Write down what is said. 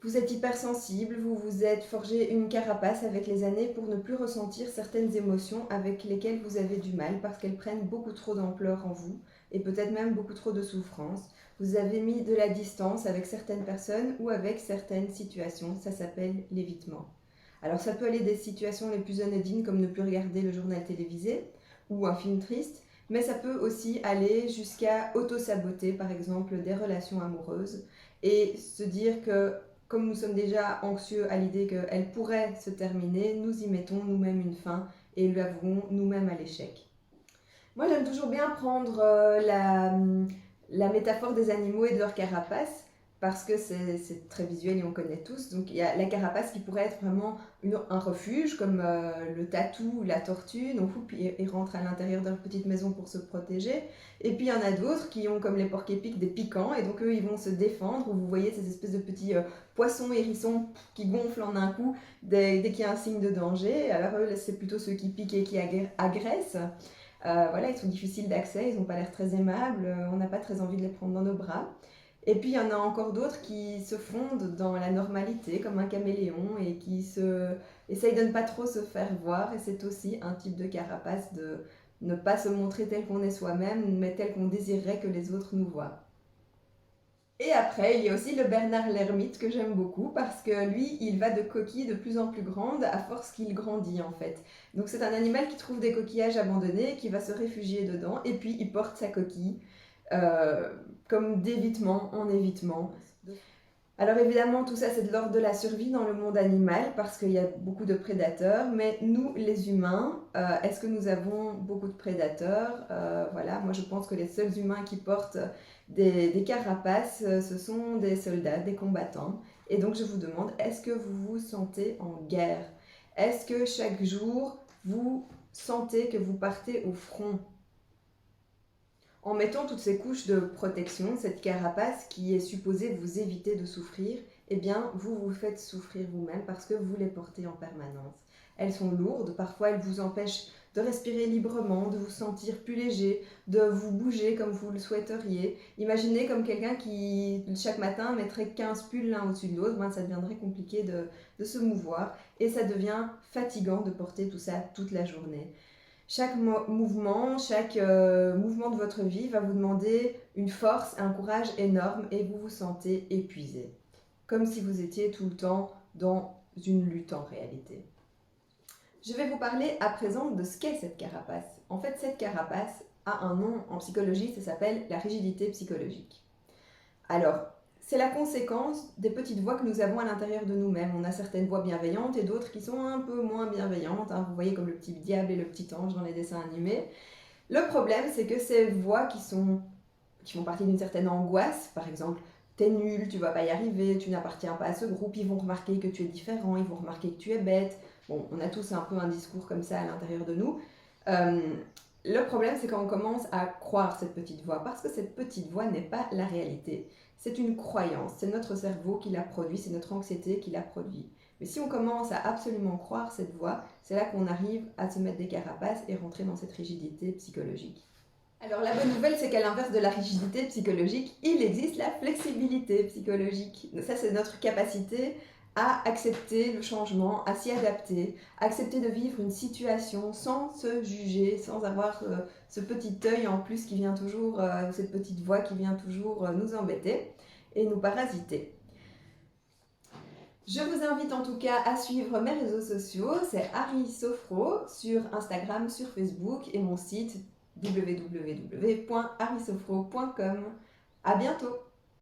Vous êtes hypersensible, vous vous êtes forgé une carapace avec les années pour ne plus ressentir certaines émotions avec lesquelles vous avez du mal parce qu'elles prennent beaucoup trop d'ampleur en vous et peut-être même beaucoup trop de souffrance. Vous avez mis de la distance avec certaines personnes ou avec certaines situations, ça s'appelle l'évitement. Alors ça peut aller des situations les plus anodines comme ne plus regarder le journal télévisé ou un film triste, mais ça peut aussi aller jusqu'à auto-saboter par exemple des relations amoureuses et se dire que comme nous sommes déjà anxieux à l'idée qu'elle pourrait se terminer, nous y mettons nous-mêmes une fin et lui avouons nous-mêmes à l'échec. Moi, j'aime toujours bien prendre la métaphore des animaux et de leur carapace parce que c'est très visuel et on connaît tous. Donc, il y a la carapace qui pourrait être vraiment un refuge, comme le tatou ou la tortue. Donc, ils rentrent à l'intérieur de leur petite maison pour se protéger. Et puis, il y en a d'autres qui ont, comme les porcs-épics, des piquants. Et donc, eux, ils vont se défendre. Vous voyez ces espèces de petits poissons hérissons qui gonflent en un coup dès qu'il y a un signe de danger. Alors, eux, c'est plutôt ceux qui piquent et qui agressent. Voilà, ils sont difficiles d'accès, ils n'ont pas l'air très aimables, on n'a pas très envie de les prendre dans nos bras. Et puis il y en a encore d'autres qui se fondent dans la normalité comme un caméléon et qui essayent de ne pas trop se faire voir. Et c'est aussi un type de carapace de ne pas se montrer tel qu'on est soi-même, mais tel qu'on désirerait que les autres nous voient. Et après, il y a aussi le Bernard l'ermite que j'aime beaucoup parce que lui, il va de coquilles de plus en plus grandes à force qu'il grandit en fait. Donc c'est un animal qui trouve des coquillages abandonnés, qui va se réfugier dedans et puis il porte sa coquille euh, comme d'évitement en évitement. Alors évidemment, tout ça, c'est de l'ordre de la survie dans le monde animal parce qu'il y a beaucoup de prédateurs. Mais nous, les humains, est-ce que nous avons beaucoup de prédateurs? Voilà, moi je pense que les seuls humains qui portent des carapaces, ce sont des soldats, des combattants. Et donc je vous demande, est-ce que vous vous sentez en guerre? Est-ce que chaque jour, vous sentez que vous partez au front? En mettant toutes ces couches de protection, cette carapace qui est supposée vous éviter de souffrir, eh bien, vous vous faites souffrir vous-même parce que vous les portez en permanence. Elles sont lourdes, parfois elles vous empêchent de respirer librement, de vous sentir plus léger, de vous bouger comme vous le souhaiteriez. Imaginez comme quelqu'un qui, chaque matin, mettrait 15 pulls l'un au-dessus de l'autre, ben, ça deviendrait compliqué de se mouvoir et ça devient fatigant de porter tout ça toute la journée. Chaque mouvement, chaque mouvement de votre vie va vous demander une force, un courage énorme et vous vous sentez épuisé. Comme si vous étiez tout le temps dans une lutte en réalité. Je vais vous parler à présent de ce qu'est cette carapace. En fait, cette carapace a un nom en psychologie, ça s'appelle la rigidité psychologique. Alors, c'est la conséquence des petites voix que nous avons à l'intérieur de nous-mêmes. On a certaines voix bienveillantes et d'autres qui sont un peu moins bienveillantes. Vous voyez comme le petit diable et le petit ange dans les dessins animés. Le problème, c'est que ces voix qui font partie d'une certaine angoisse, par exemple, t'es nul, tu vas pas y arriver, tu n'appartiens pas à ce groupe, ils vont remarquer que tu es différent, ils vont remarquer que tu es bête. Bon, on a tous un peu un discours comme ça à l'intérieur de nous. Euh, le problème, c'est quand on commence à croire cette petite voix, parce que cette petite voix n'est pas la réalité. C'est une croyance, c'est notre cerveau qui la produit, c'est notre anxiété qui la produit. Mais si on commence à absolument croire cette voix, c'est là qu'on arrive à se mettre des carapaces et rentrer dans cette rigidité psychologique. Alors la bonne nouvelle, c'est qu'à l'inverse de la rigidité psychologique, il existe la flexibilité psychologique. Ça, c'est notre capacité à accepter le changement, à s'y adapter, accepter de vivre une situation sans se juger, sans avoir ce petit œil en plus qui vient toujours, cette petite voix qui vient toujours nous embêter et nous parasiter. Je vous invite en tout cas à suivre mes réseaux sociaux, c'est Harry Sofro sur Instagram, sur Facebook et mon site www.harrysofro.com. À bientôt!